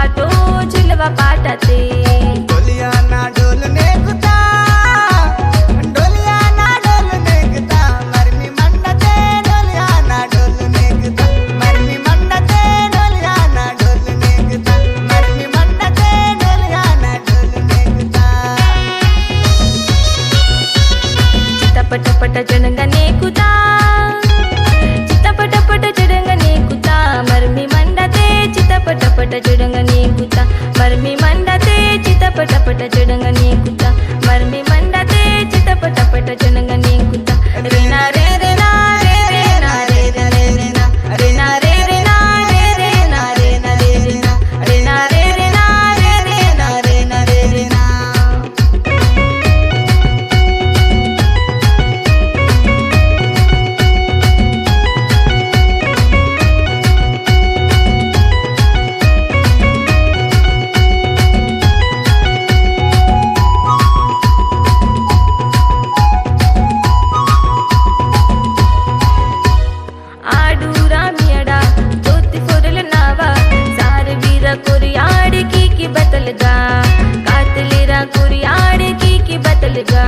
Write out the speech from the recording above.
पाटो झुलवा पाटते डोलिया ना डोल नेगुता डोलिया ना डोल नेगुता मरमी मंडते डोलिया ना डोल नेगुता मरमी मंडते डोलिया ना डोल नेगुता मरमी मंडते डोलिया ना डोल नेगुता चितपट पट जनंगा नेकुता चितपट पट जडंगा नेकुता मरमी मंडते चितपट पट जडंगा नेकुता मरमी मंडते चितपट पट जडंगा नेकुता मरमी मंडते चितपट पट जडंगा नेकुता रेना रे रेना रे रेना रे रे रेना रेना रे रेना रे रेना रेना रे रेना रेना रे रेना रे रेना रेना रे रेना आडूरा मियड़ा तोती फोरल नावा सार वीरा कुरियाड़ की बतलगा कातलेरा कुरियाड़ की बतलगा